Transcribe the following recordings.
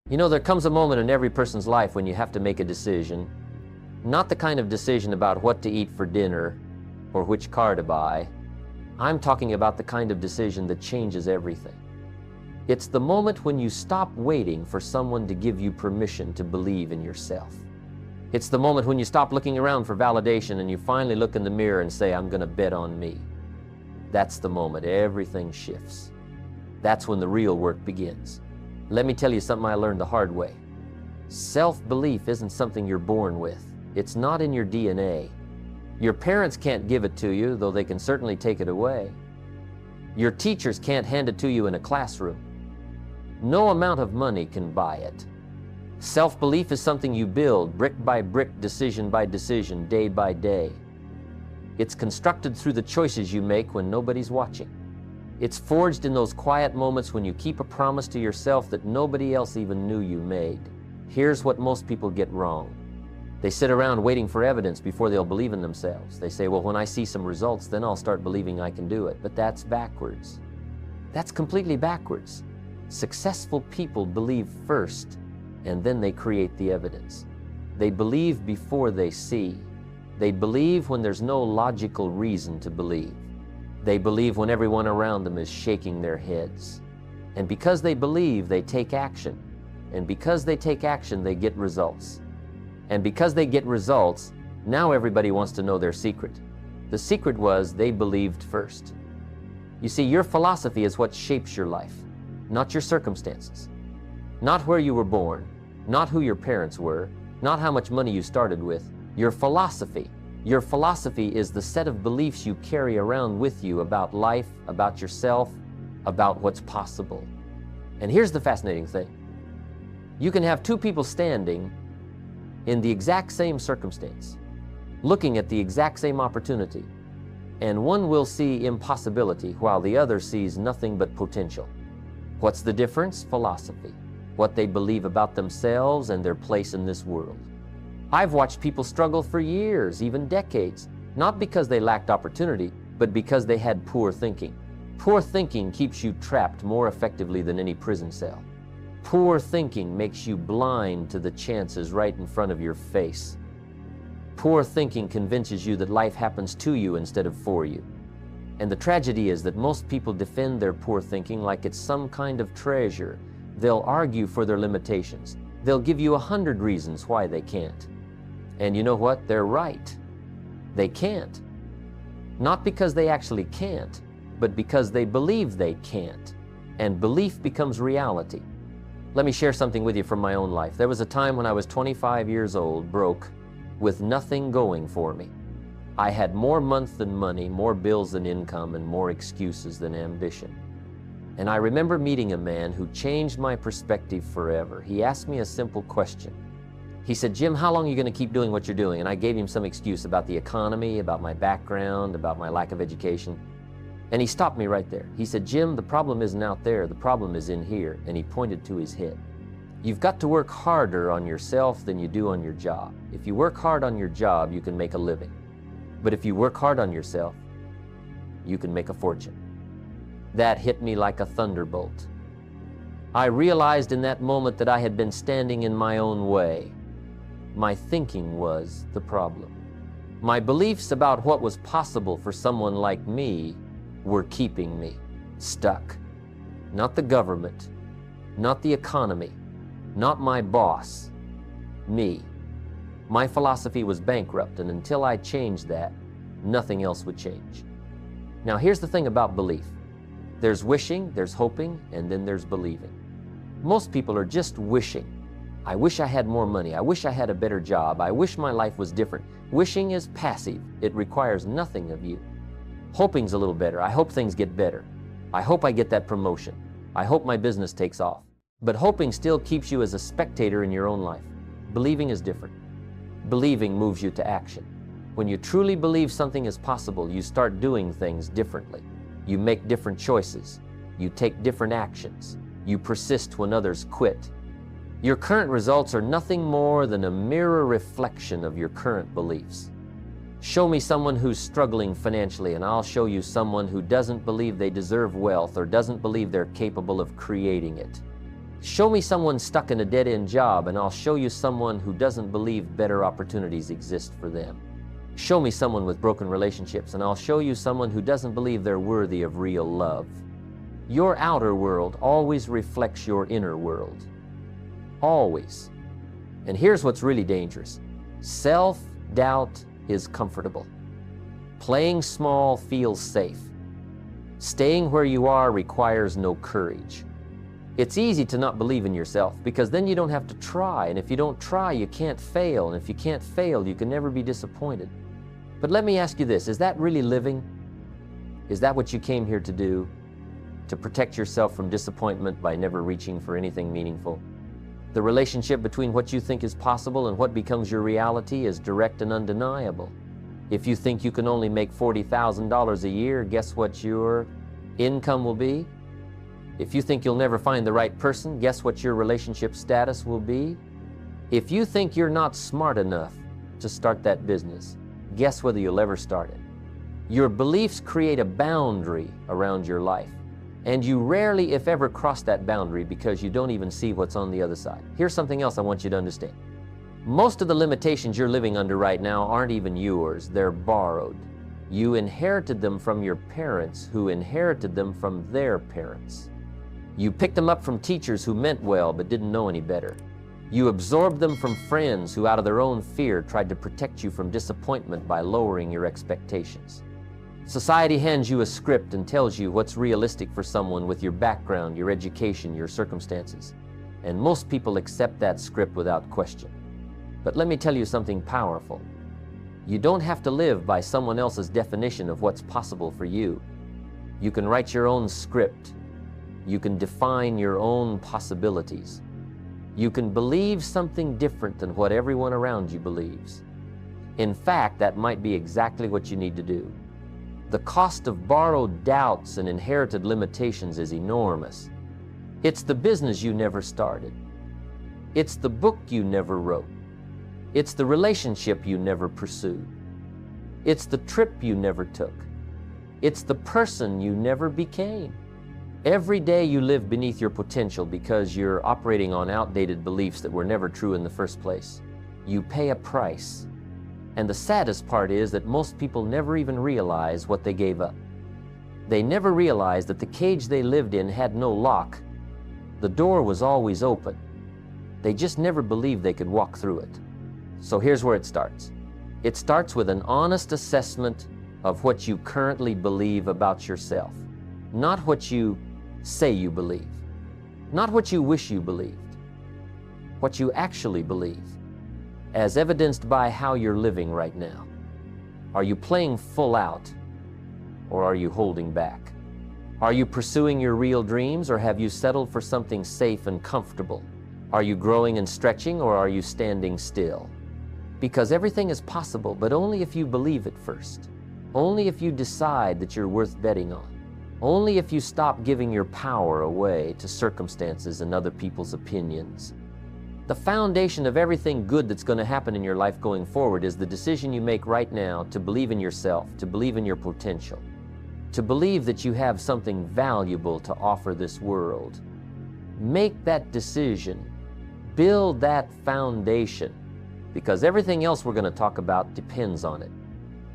You know, there comes a moment in every person's life when you have to make a decision, not the kind of decision about what to eat for dinner or which car to buy. I'm talking about the kind of decision that changes everything. It's the moment when you stop waiting for someone to give you permission to believe in yourself. It's the moment when you stop looking around for validation and you finally look in the mirror and say, I'm going to bet on me. That's the moment everything shifts. That's when the real work begins. Let me tell you something I learned the hard way. Self-belief isn't something you're born with. It's not in your DNA. Your parents can't give it to you, though they can certainly take it away. Your teachers can't hand it to you in a classroom. No amount of money can buy it. Self-belief is something you build brick by brick, decision by decision, day by day. It's constructed through the choices you make when nobody's watching. It's forged in those quiet moments when you keep a promise to yourself that nobody else even knew you made. Here's what most people get wrong. They sit around waiting for evidence before they'll believe in themselves. They say, well, when I see some results, then I'll start believing I can do it. But that's backwards. That's completely backwards. Successful people believe first, and then they create the evidence. They believe before they see. They believe when there's no logical reason to believe. They believe when everyone around them is shaking their heads. And because they believe, they take action. And because they take action, they get results. And because they get results, now everybody wants to know their secret. The secret was they believed first. You see, your philosophy is what shapes your life, not your circumstances. Not where you were born, not who your parents were, not how much money you started with. Your philosophy. Your philosophy is the set of beliefs you carry around with you about life, about yourself, about what's possible. And here's the fascinating thing. You can have two people standing in the exact same circumstance, looking at the exact same opportunity, and one will see impossibility while the other sees nothing but potential. What's the difference? Philosophy. What they believe about themselves and their place in this world. I've watched people struggle for years, even decades, not because they lacked opportunity, but because they had poor thinking. Poor thinking keeps you trapped more effectively than any prison cell. Poor thinking makes you blind to the chances right in front of your face. Poor thinking convinces you that life happens to you instead of for you. And the tragedy is that most people defend their poor thinking like it's some kind of treasure. They'll argue for their limitations. They'll give you 100 reasons why they can't. And you know what? They're right. They can't. Not because they actually can't, but because they believe they can't. And belief becomes reality. Let me share something with you from my own life. There was a time when I was 25 years old, broke, with nothing going for me. I had more month than money, more bills than income, and more excuses than ambition. And I remember meeting a man who changed my perspective forever. He asked me a simple question. He said, Jim, how long are you going to keep doing what you're doing? And I gave him some excuse about the economy, about my background, about my lack of education. And he stopped me right there. He said, Jim, the problem isn't out there, the problem is in here. And he pointed to his head. You've got to work harder on yourself than you do on your job. If you work hard on your job, you can make a living. But if you work hard on yourself, you can make a fortune. That hit me like a thunderbolt. I realized in that moment that I had been standing in my own way. My thinking was the problem. My beliefs about what was possible for someone like me were keeping me stuck. Not the government, not the economy, not my boss, me. My philosophy was bankrupt, and until I changed that, nothing else would change. Now here's the thing about belief. There's wishing, there's hoping, and then there's believing. Most people are just wishing. I wish I had more money. I wish I had a better job. I wish my life was different. Wishing is passive. It requires nothing of you. Hoping's a little better. I hope things get better. I hope I get that promotion. I hope my business takes off. But hoping still keeps you as a spectator in your own life. Believing is different. Believing moves you to action. When you truly believe something is possible, you start doing things differently. You make different choices. You take different actions. You persist when others quit. Your current results are nothing more than a mirror reflection of your current beliefs. Show me someone who's struggling financially, and I'll show you someone who doesn't believe they deserve wealth or doesn't believe they're capable of creating it. Show me someone stuck in a dead-end job, and I'll show you someone who doesn't believe better opportunities exist for them. Show me someone with broken relationships, and I'll show you someone who doesn't believe they're worthy of real love. Your outer world always reflects your inner world. Always. And here's what's really dangerous. Self-doubt is comfortable. Playing small feels safe. Staying where you are requires no courage. It's easy to not believe in yourself because then you don't have to try, and if you don't try, you can't fail, and if you can't fail, you can never be disappointed. But let me ask you this, is that really living? Is that what you came here to do? To protect yourself from disappointment by never reaching for anything meaningful? The relationship between what you think is possible and what becomes your reality is direct and undeniable. If you think you can only make $40,000 a year, guess what your income will be? If you think you'll never find the right person, guess what your relationship status will be? If you think you're not smart enough to start that business, guess whether you'll ever start it. Your beliefs create a boundary around your life, and you rarely, if ever, cross that boundary because you don't even see what's on the other side. Here's something else I want you to understand. Most of the limitations you're living under right now aren't even yours, they're borrowed. You inherited them from your parents, who inherited them from their parents. You picked them up from teachers who meant well but didn't know any better. You absorbed them from friends who, out of their own fear, tried to protect you from disappointment by lowering your expectations. Society hands you a script and tells you what's realistic for someone with your background, your education, your circumstances. And most people accept that script without question. But let me tell you something powerful. You don't have to live by someone else's definition of what's possible for you. You can write your own script. You can define your own possibilities. You can believe something different than what everyone around you believes. In fact, that might be exactly what you need to do. The cost of borrowed doubts and inherited limitations is enormous. It's the business you never started. It's the book you never wrote. It's the relationship you never pursued. It's the trip you never took. It's the person you never became. Every day you live beneath your potential because you're operating on outdated beliefs that were never true in the first place. You pay a price. And the saddest part is that most people never even realize what they gave up. They never realized that the cage they lived in had no lock. The door was always open. They just never believed they could walk through it. So here's where it starts. It starts with an honest assessment of what you currently believe about yourself. Not what you say you believe. Not what you wish you believed. What you actually believe, as evidenced by how you're living right now. Are you playing full out, or are you holding back? Are you pursuing your real dreams, or have you settled for something safe and comfortable? Are you growing and stretching, or are you standing still? Because everything is possible, but only if you believe it first. Only if you decide that you're worth betting on. Only if you stop giving your power away to circumstances and other people's opinions. The foundation of everything good that's going to happen in your life going forward is the decision you make right now to believe in yourself, to believe in your potential, to believe that you have something valuable to offer this world. Make that decision. Build that foundation, because everything else we're going to talk about depends on it.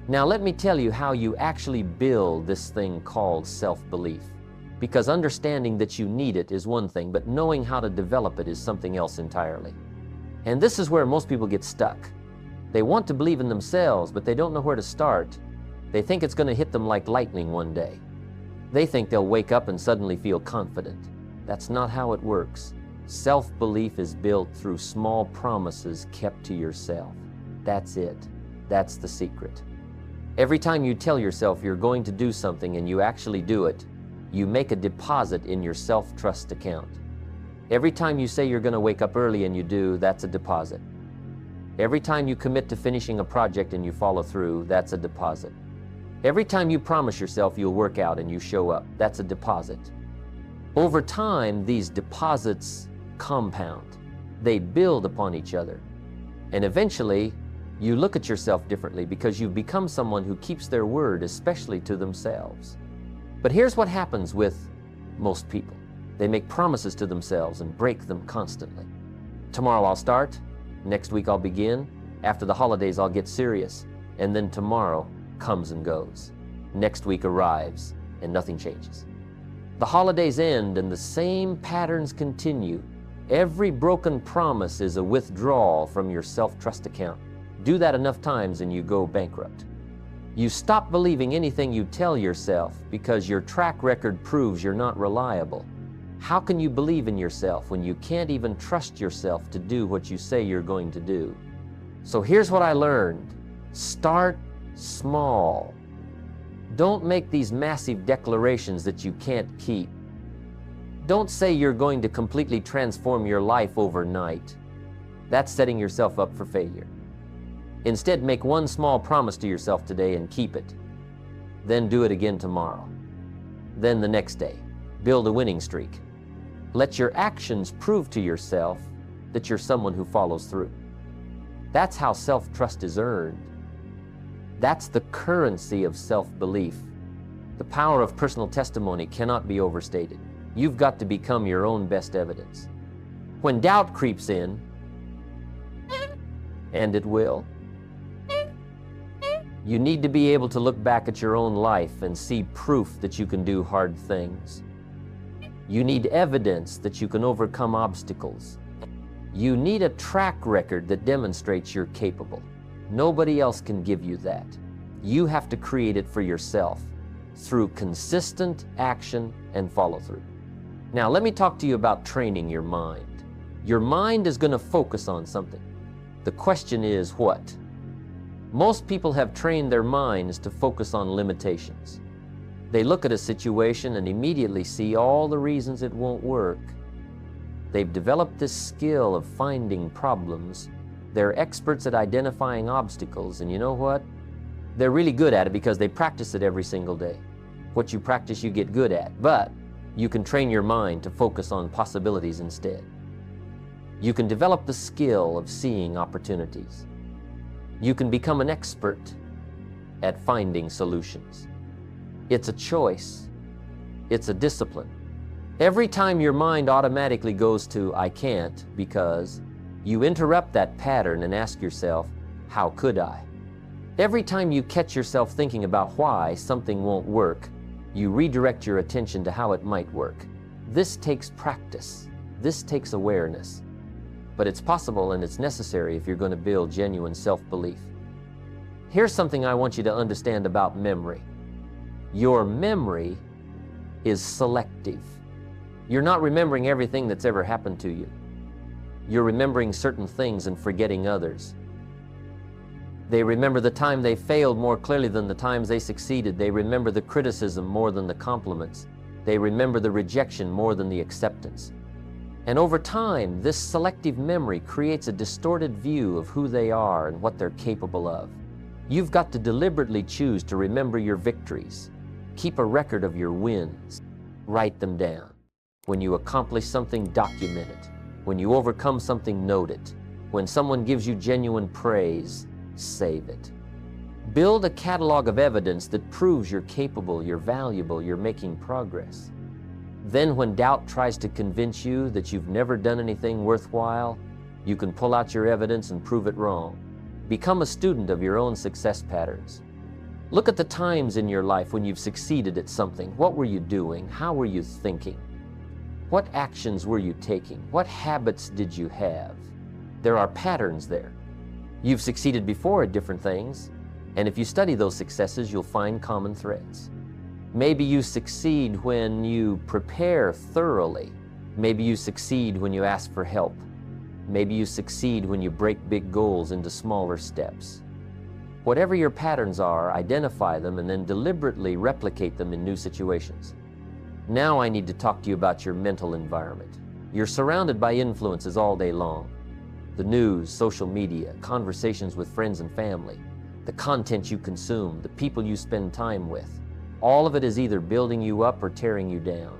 Now let me tell you how you actually build this thing called self-belief. Because understanding that you need it is one thing, but knowing how to develop it is something else entirely. And this is where most people get stuck. They want to believe in themselves, but they don't know where to start. They think it's going to hit them like lightning one day. They think they'll wake up and suddenly feel confident. That's not how it works. Self-belief is built through small promises kept to yourself. That's it. That's the secret. Every time you tell yourself you're going to do something and you actually do it, you make a deposit in your self-trust account. Every time you say you're going to wake up early and you do, that's a deposit. Every time you commit to finishing a project and you follow through, that's a deposit. Every time you promise yourself you'll work out and you show up, that's a deposit. Over time, these deposits compound. They build upon each other. And eventually, you look at yourself differently because you've become someone who keeps their word, especially to themselves. But here's what happens with most people. They make promises to themselves and break them constantly. Tomorrow I'll start, next week I'll begin, after the holidays I'll get serious, and then tomorrow comes and goes. Next week arrives and nothing changes. The holidays end and the same patterns continue. Every broken promise is a withdrawal from your self-trust account. Do that enough times and you go bankrupt. You stop believing anything you tell yourself because your track record proves you're not reliable. How can you believe in yourself when you can't even trust yourself to do what you say you're going to do? So here's what I learned. Start small. Don't make these massive declarations that you can't keep. Don't say you're going to completely transform your life overnight. That's setting yourself up for failure. Instead, make one small promise to yourself today and keep it. Then do it again tomorrow. Then the next day. Build a winning streak. Let your actions prove to yourself that you're someone who follows through. That's how self-trust is earned. That's the currency of self-belief. The power of personal testimony cannot be overstated. You've got to become your own best evidence. When doubt creeps in, and it will, you need to be able to look back at your own life and see proof that you can do hard things. You need evidence that you can overcome obstacles. You need a track record that demonstrates you're capable. Nobody else can give you that. You have to create it for yourself through consistent action and follow-through. Now, let me talk to you about training your mind. Your mind is going to focus on something. The question is what? Most people have trained their minds to focus on limitations. They look at a situation and immediately see all the reasons it won't work. They've developed this skill of finding problems. They're experts at identifying obstacles, and you know what? They're really good at it because they practice it every single day. What you practice, you get good at, but you can train your mind to focus on possibilities instead. You can develop the skill of seeing opportunities. You can become an expert at finding solutions. It's a choice. It's a discipline. Every time your mind automatically goes to, I can't, because, you interrupt that pattern and ask yourself, how could I? Every time you catch yourself thinking about why something won't work, you redirect your attention to how it might work. This takes practice. This takes awareness. But it's possible and it's necessary if you're going to build genuine self-belief. Here's something I want you to understand about memory. Your memory is selective. You're not remembering everything that's ever happened to you. You're remembering certain things and forgetting others. They remember the time they failed more clearly than the times they succeeded. They remember the criticism more than the compliments. They remember the rejection more than the acceptance. And over time, this selective memory creates a distorted view of who they are and what they're capable of. You've got to deliberately choose to remember your victories. Keep a record of your wins. Write them down. When you accomplish something, document it. When you overcome something, note it. When someone gives you genuine praise, save it. Build a catalog of evidence that proves you're capable, you're valuable, you're making progress. Then when doubt tries to convince you that you've never done anything worthwhile, you can pull out your evidence and prove it wrong. Become a student of your own success patterns. Look at the times in your life when you've succeeded at something. What were you doing? How were you thinking? What actions were you taking? What habits did you have? There are patterns there. You've succeeded before at different things, and if you study those successes, you'll find common threads. Maybe you succeed when you prepare thoroughly. Maybe you succeed when you ask for help. Maybe you succeed when you break big goals into smaller steps. Whatever your patterns are, identify them and then deliberately replicate them in new situations. Now I need to talk to you about your mental environment. You're surrounded by influences all day long. The news, social media, conversations with friends and family, the content you consume, the people you spend time with. All of it is either building you up or tearing you down.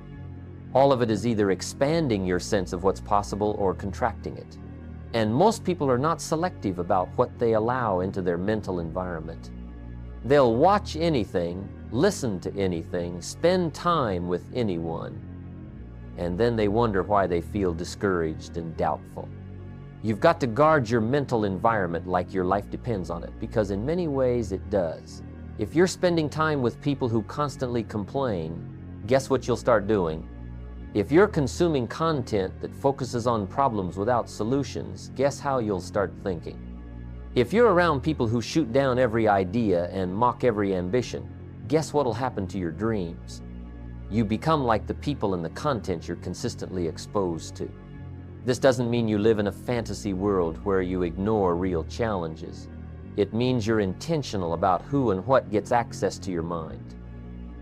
All of it is either expanding your sense of what's possible or contracting it. And most people are not selective about what they allow into their mental environment. They'll watch anything, listen to anything, spend time with anyone, and then they wonder why they feel discouraged and doubtful. You've got to guard your mental environment like your life depends on it, because in many ways it does. If you're spending time with people who constantly complain, guess what you'll start doing? If you're consuming content that focuses on problems without solutions, guess how you'll start thinking? If you're around people who shoot down every idea and mock every ambition, guess what'll happen to your dreams? You become like the people and the content you're consistently exposed to. This doesn't mean you live in a fantasy world where you ignore real challenges. It means you're intentional about who and what gets access to your mind.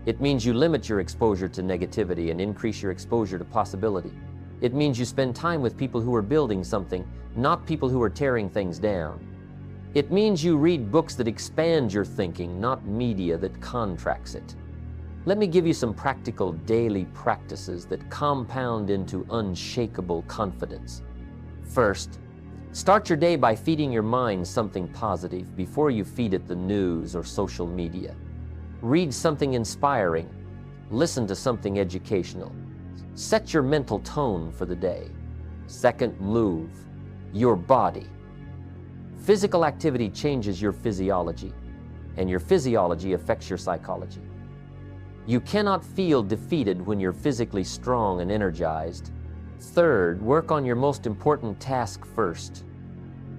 It means you limit your exposure to negativity and increase your exposure to possibility. It means you spend time with people who are building something, not people who are tearing things down. It means you read books that expand your thinking, not media that contracts it. Let me give you some practical daily practices that compound into unshakable confidence. First, start your day by feeding your mind something positive before you feed it the news or social media. Read something inspiring. Listen to something educational. Set your mental tone for the day. Second, move your body. Physical activity changes your physiology, and your physiology affects your psychology. You cannot feel defeated when you're physically strong and energized. Third, work on your most important task first.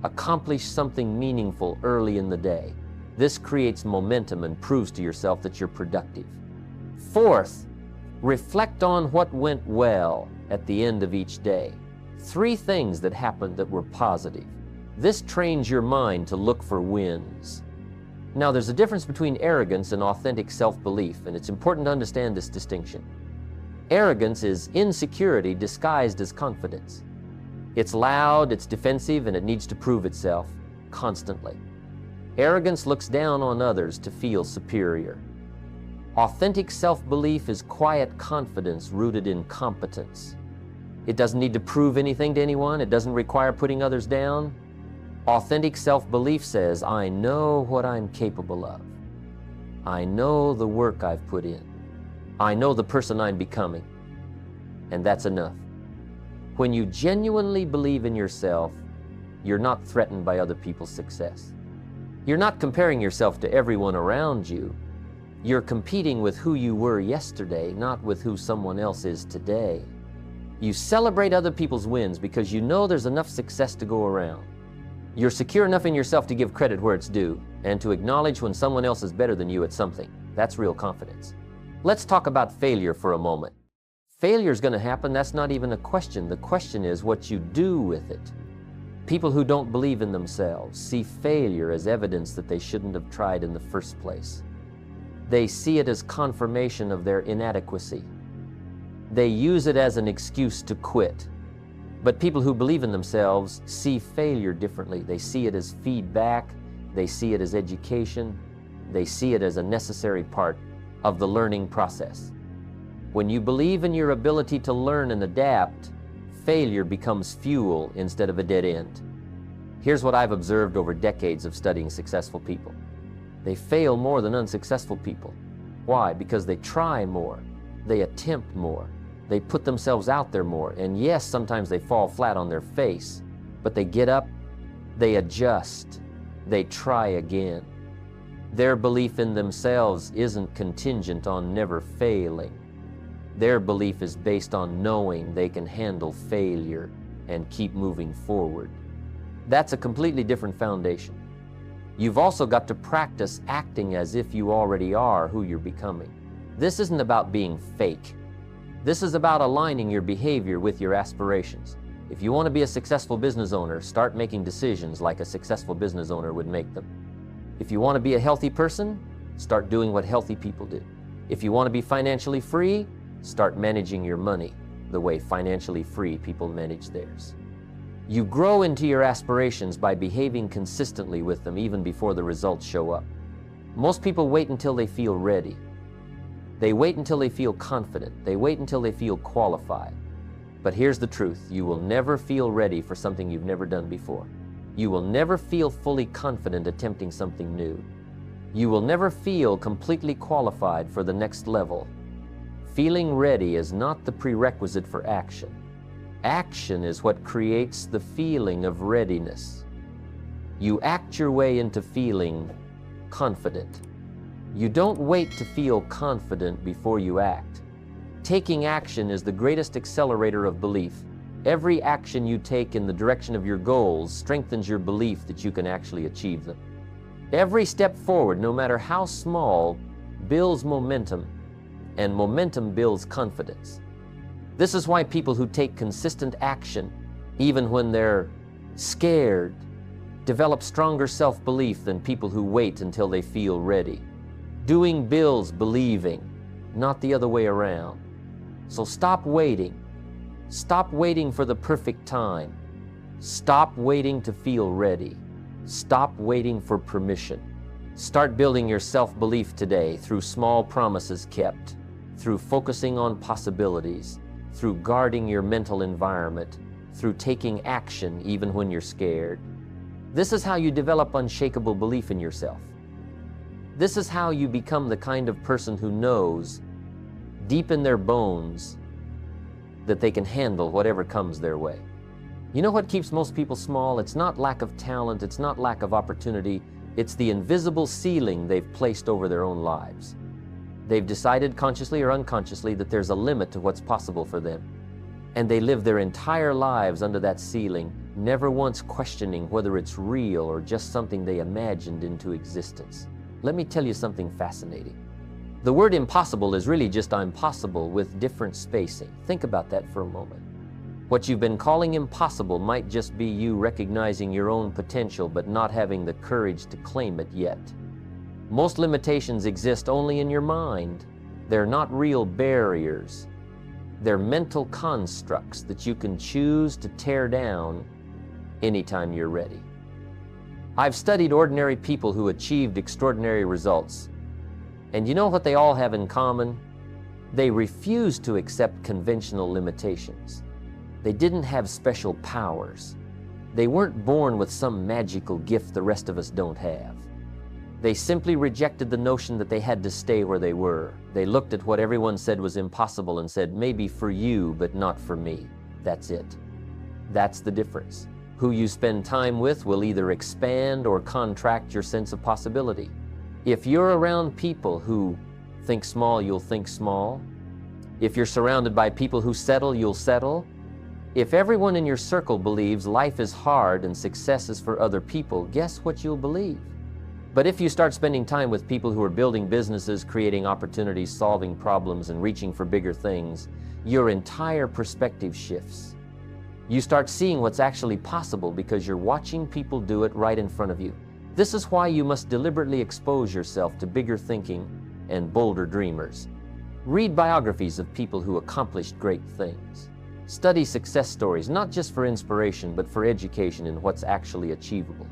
Accomplish something meaningful early in the day. This creates momentum and proves to yourself that you're productive. Fourth, reflect on what went well at the end of each day. 3 things that happened that were positive. This trains your mind to look for wins. Now, there's a difference between arrogance and authentic self-belief, and it's important to understand this distinction. Arrogance is insecurity disguised as confidence. It's loud, it's defensive, and it needs to prove itself constantly. Arrogance looks down on others to feel superior. Authentic self-belief is quiet confidence rooted in competence. It doesn't need to prove anything to anyone. It doesn't require putting others down. Authentic self-belief says, I know what I'm capable of. I know the work I've put in. I know the person I'm becoming. And that's enough. When you genuinely believe in yourself, you're not threatened by other people's success. You're not comparing yourself to everyone around you. You're competing with who you were yesterday, not with who someone else is today. You celebrate other people's wins because you know there's enough success to go around. You're secure enough in yourself to give credit where it's due and to acknowledge when someone else is better than you at something. That's real confidence. Let's talk about failure for a moment. Failure is going to happen. That's not even a question. The question is what you do with it. People who don't believe in themselves see failure as evidence that they shouldn't have tried in the first place. They see it as confirmation of their inadequacy. They use it as an excuse to quit. But people who believe in themselves see failure differently. They see it as feedback. They see it as education. They see it as a necessary part of the learning process. When you believe in your ability to learn and adapt, failure becomes fuel instead of a dead end. Here's what I've observed over decades of studying successful people. They fail more than unsuccessful people. Why? Because they try more. They attempt more. They put themselves out there more. And yes, sometimes they fall flat on their face, but they get up, they adjust, they try again. Their belief in themselves isn't contingent on never failing. Their belief is based on knowing they can handle failure and keep moving forward. That's a completely different foundation. You've also got to practice acting as if you already are who you're becoming. This isn't about being fake. This is about aligning your behavior with your aspirations. If you want to be a successful business owner, start making decisions like a successful business owner would make them. If you want to be a healthy person, start doing what healthy people do. If you want to be financially free, start managing your money the way financially free people manage theirs. You grow into your aspirations by behaving consistently with them even before the results show up. Most people wait until they feel ready. They wait until they feel confident. They wait until they feel qualified. But here's the truth. You will never feel ready for something you've never done before. You will never feel fully confident attempting something new. You will never feel completely qualified for the next level. Feeling ready is not the prerequisite for action. Action is what creates the feeling of readiness. You act your way into feeling confident. You don't wait to feel confident before you act. Taking action is the greatest accelerator of belief. Every action you take in the direction of your goals strengthens your belief that you can actually achieve them. Every step forward, no matter how small, builds momentum, and momentum builds confidence. This is why people who take consistent action, even when they're scared, develop stronger self-belief than people who wait until they feel ready. Doing builds believing, not the other way around. So stop waiting. Stop waiting for the perfect time. Stop waiting to feel ready. Stop waiting for permission. Start building your self-belief today through small promises kept, through focusing on possibilities, through guarding your mental environment, through taking action even when you're scared. This is how you develop unshakable belief in yourself. This is how you become the kind of person who knows, deep in their bones, that they can handle whatever comes their way. You know what keeps most people small? It's not lack of talent, it's not lack of opportunity, it's the invisible ceiling they've placed over their own lives. They've decided consciously or unconsciously that there's a limit to what's possible for them. And they live their entire lives under that ceiling, never once questioning whether it's real or just something they imagined into existence. Let me tell you something fascinating. The word impossible is really just I'm possible with different spacing. Think about that for a moment. What you've been calling impossible might just be you recognizing your own potential but not having the courage to claim it yet. Most limitations exist only in your mind. They're not real barriers. They're mental constructs that you can choose to tear down anytime you're ready. I've studied ordinary people who achieved extraordinary results. And you know what they all have in common? They refused to accept conventional limitations. They didn't have special powers. They weren't born with some magical gift the rest of us don't have. They simply rejected the notion that they had to stay where they were. They looked at what everyone said was impossible and said, maybe for you, but not for me. That's it. That's the difference. Who you spend time with will either expand or contract your sense of possibility. If you're around people who think small, you'll think small. If you're surrounded by people who settle, you'll settle. If everyone in your circle believes life is hard and success is for other people, guess what you'll believe? But if you start spending time with people who are building businesses, creating opportunities, solving problems, and reaching for bigger things, your entire perspective shifts. You start seeing what's actually possible because you're watching people do it right in front of you. This is why you must deliberately expose yourself to bigger thinking and bolder dreamers. Read biographies of people who accomplished great things. Study success stories, not just for inspiration, but for education in what's actually achievable.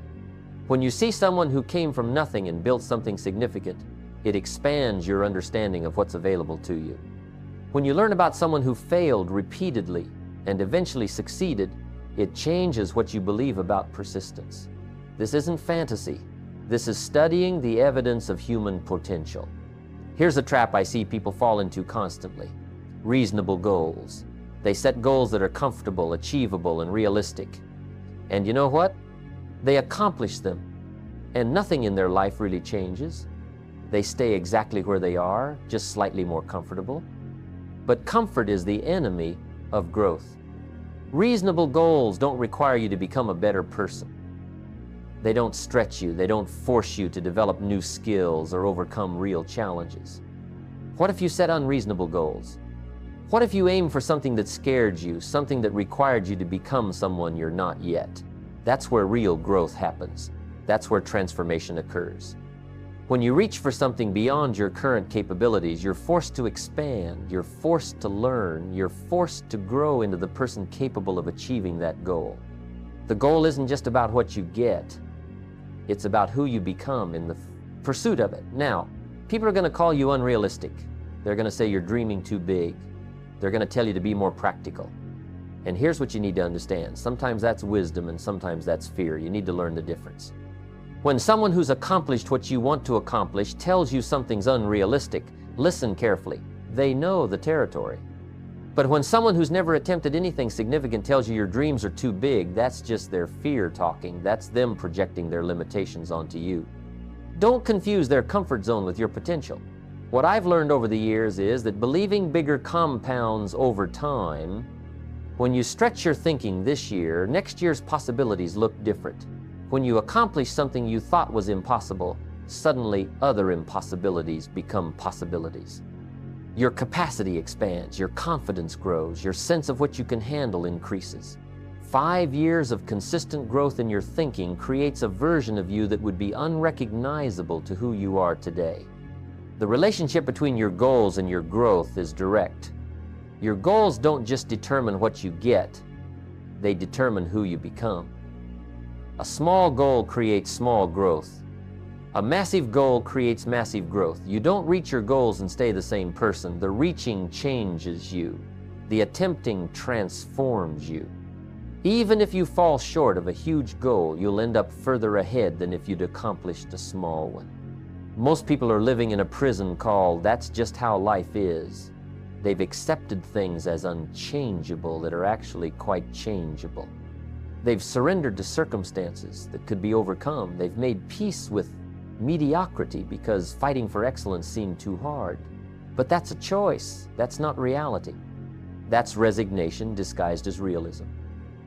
When you see someone who came from nothing and built something significant, it expands your understanding of what's available to you. When you learn about someone who failed repeatedly and eventually succeeded, it changes what you believe about persistence. This isn't fantasy. This is studying the evidence of human potential. Here's a trap I see people fall into constantly. Reasonable goals. They set goals that are comfortable, achievable, and realistic. And you know what? They accomplish them, and nothing in their life really changes. They stay exactly where they are, just slightly more comfortable. But comfort is the enemy of growth. Reasonable goals don't require you to become a better person. They don't stretch you. They don't force you to develop new skills or overcome real challenges. What if you set unreasonable goals? What if you aim for something that scared you, something that required you to become someone you're not yet? That's where real growth happens. That's where transformation occurs. When you reach for something beyond your current capabilities, you're forced to expand, you're forced to learn, you're forced to grow into the person capable of achieving that goal. The goal isn't just about what you get. It's about who you become in the pursuit of it. Now, people are going to call you unrealistic. They're going to say you're dreaming too big. They're going to tell you to be more practical. And here's what you need to understand. Sometimes that's wisdom and sometimes that's fear. You need to learn the difference. When someone who's accomplished what you want to accomplish tells you something's unrealistic, listen carefully. They know the territory. But when someone who's never attempted anything significant tells you your dreams are too big, that's just their fear talking. That's them projecting their limitations onto you. Don't confuse their comfort zone with your potential. What I've learned over the years is that believing bigger compounds over time. When you stretch your thinking this year, next year's possibilities look different. When you accomplish something you thought was impossible, suddenly other impossibilities become possibilities. Your capacity expands, your confidence grows, your sense of what you can handle increases. 5 years of consistent growth in your thinking creates a version of you that would be unrecognizable to who you are today. The relationship between your goals and your growth is direct. Your goals don't just determine what you get, they determine who you become. A small goal creates small growth. A massive goal creates massive growth. You don't reach your goals and stay the same person. The reaching changes you. The attempting transforms you. Even if you fall short of a huge goal, you'll end up further ahead than if you'd accomplished a small one. Most people are living in a prison called "that's just how life is." They've accepted things as unchangeable that are actually quite changeable. They've surrendered to circumstances that could be overcome. They've made peace with mediocrity because fighting for excellence seemed too hard. But that's a choice. That's not reality. That's resignation disguised as realism.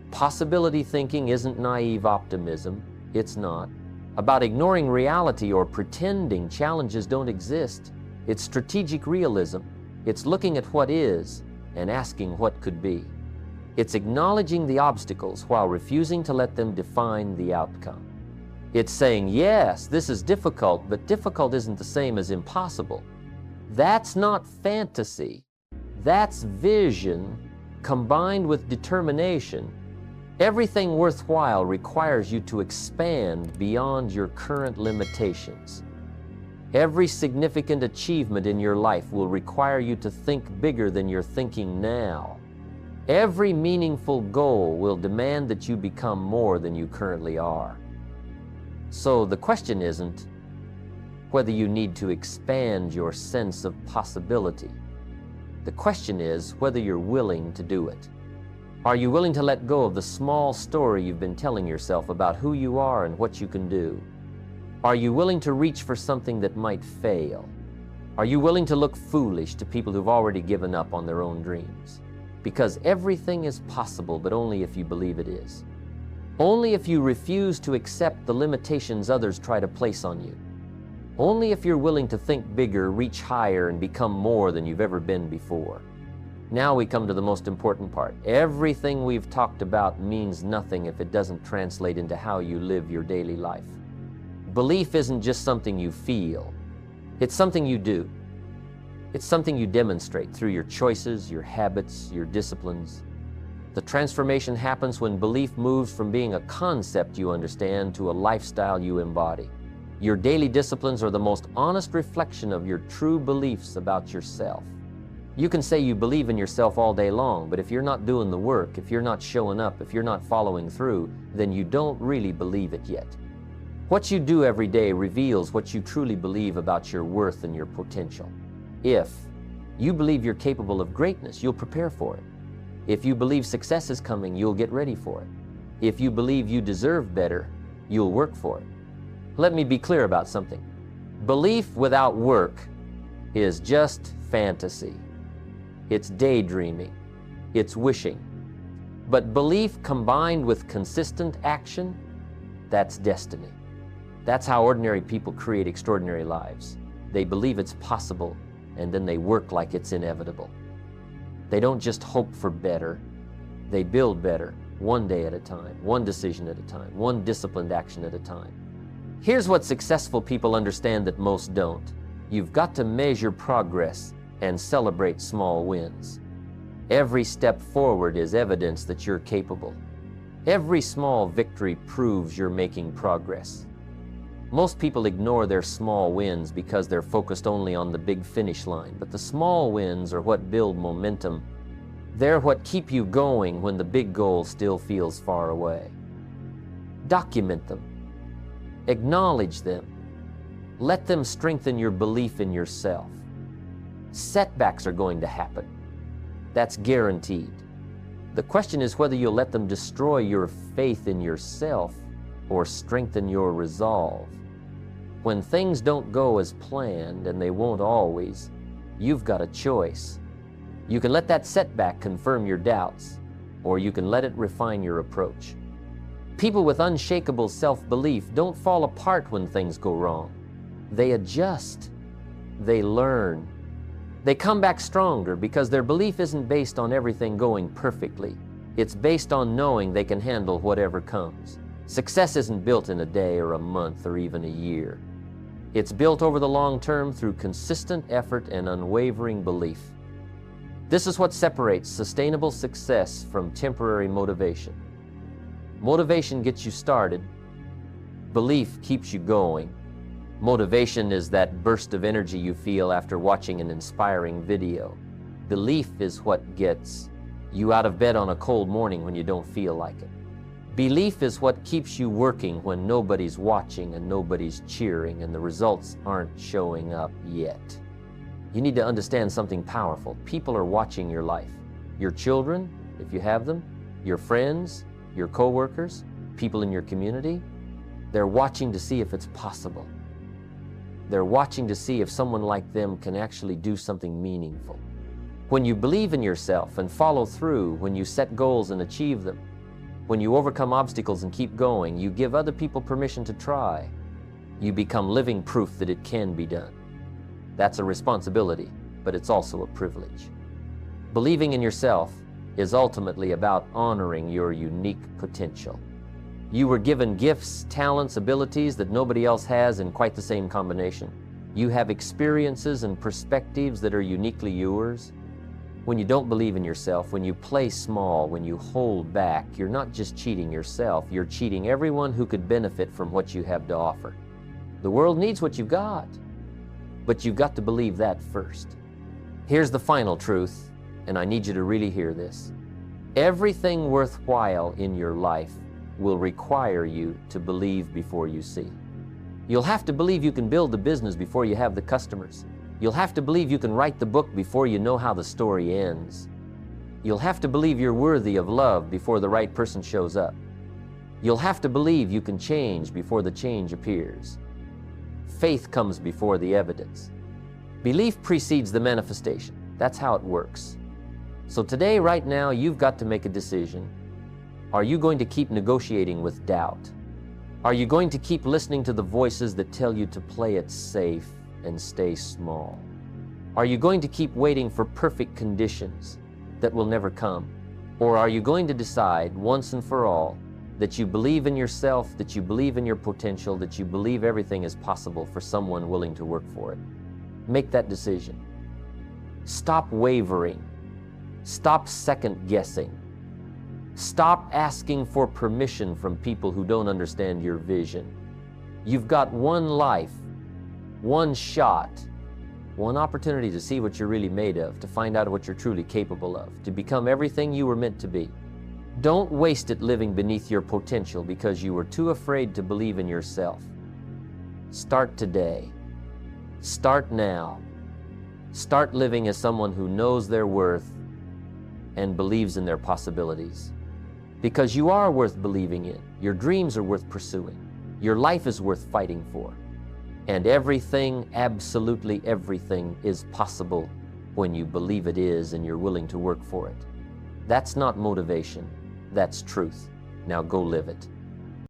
Possibility thinking isn't naive optimism. It's not about ignoring reality or pretending challenges don't exist. It's strategic realism. It's looking at what is and asking what could be. It's acknowledging the obstacles while refusing to let them define the outcome. It's saying, yes, this is difficult, but difficult isn't the same as impossible. That's not fantasy. That's vision combined with determination. Everything worthwhile requires you to expand beyond your current limitations. Every significant achievement in your life will require you to think bigger than you're thinking now. Every meaningful goal will demand that you become more than you currently are. So the question isn't whether you need to expand your sense of possibility. The question is whether you're willing to do it. Are you willing to let go of the small story you've been telling yourself about who you are and what you can do? Are you willing to reach for something that might fail? Are you willing to look foolish to people who've already given up on their own dreams? Because everything is possible, but only if you believe it is. Only if you refuse to accept the limitations others try to place on you. Only if you're willing to think bigger, reach higher, and become more than you've ever been before. Now we come to the most important part. Everything we've talked about means nothing if it doesn't translate into how you live your daily life. Belief isn't just something you feel. It's something you do. It's something you demonstrate through your choices, your habits, your disciplines. The transformation happens when belief moves from being a concept you understand to a lifestyle you embody. Your daily disciplines are the most honest reflection of your true beliefs about yourself. You can say you believe in yourself all day long, but if you're not doing the work, if you're not showing up, if you're not following through, then you don't really believe it yet. What you do every day reveals what you truly believe about your worth and your potential. If you believe you're capable of greatness, you'll prepare for it. If you believe success is coming, you'll get ready for it. If you believe you deserve better, you'll work for it. Let me be clear about something. Belief without work is just fantasy. It's daydreaming. It's wishing. But belief combined with consistent action, that's destiny. That's how ordinary people create extraordinary lives. They believe it's possible, and then they work like it's inevitable. They don't just hope for better. They build better, one day at a time, one decision at a time, one disciplined action at a time. Here's what successful people understand that most don't. You've got to measure progress and celebrate small wins. Every step forward is evidence that you're capable. Every small victory proves you're making progress. Most people ignore their small wins because they're focused only on the big finish line, but the small wins are what build momentum. They're what keep you going when the big goal still feels far away. Document them. Acknowledge them. Let them strengthen your belief in yourself. Setbacks are going to happen. That's guaranteed. The question is whether you'll let them destroy your faith in yourself or strengthen your resolve. When things don't go as planned, and they won't always, you've got a choice. You can let that setback confirm your doubts, or you can let it refine your approach. People with unshakable self-belief don't fall apart when things go wrong. They adjust. They learn. They come back stronger because their belief isn't based on everything going perfectly. It's based on knowing they can handle whatever comes. Success isn't built in a day or a month or even a year. It's built over the long term through consistent effort and unwavering belief. This is what separates sustainable success from temporary motivation. Motivation gets you started. Belief keeps you going. Motivation is that burst of energy you feel after watching an inspiring video. Belief is what gets you out of bed on a cold morning when you don't feel like it. Belief is what keeps you working when nobody's watching and nobody's cheering and the results aren't showing up yet. You need to understand something powerful. People are watching your life. Your children, if you have them, your friends, your coworkers, people in your community, they're watching to see if it's possible. They're watching to see if someone like them can actually do something meaningful. When you believe in yourself and follow through, when you set goals and achieve them, when you overcome obstacles and keep going, you give other people permission to try. You become living proof that it can be done. That's a responsibility, but it's also a privilege. Believing in yourself is ultimately about honoring your unique potential. You were given gifts, talents, abilities that nobody else has in quite the same combination. You have experiences and perspectives that are uniquely yours. When you don't believe in yourself, when you play small, when you hold back, you're not just cheating yourself, you're cheating everyone who could benefit from what you have to offer. The world needs what you've got, but you've got to believe that first. Here's the final truth, and I need you to really hear this. Everything worthwhile in your life will require you to believe before you see. You'll have to believe you can build the business before you have the customers. You'll have to believe you can write the book before you know how the story ends. You'll have to believe you're worthy of love before the right person shows up. You'll have to believe you can change before the change appears. Faith comes before the evidence. Belief precedes the manifestation. That's how it works. So today, right now, you've got to make a decision. Are you going to keep negotiating with doubt? Are you going to keep listening to the voices that tell you to play it safe and stay small? Are you going to keep waiting for perfect conditions that will never come? Or are you going to decide once and for all that you believe in yourself, that you believe in your potential, that you believe everything is possible for someone willing to work for it? Make that decision. Stop wavering. Stop second guessing. Stop asking for permission from people who don't understand your vision. You've got one life, one shot, one opportunity to see what you're really made of, to find out what you're truly capable of, to become everything you were meant to be. Don't waste it living beneath your potential because you were too afraid to believe in yourself. Start today. Start now. Start living as someone who knows their worth and believes in their possibilities. Because you are worth believing in. Your dreams are worth pursuing. Your life is worth fighting for. And everything, absolutely everything, is possible when you believe it is and you're willing to work for it. That's not motivation. That's truth. Now go live it.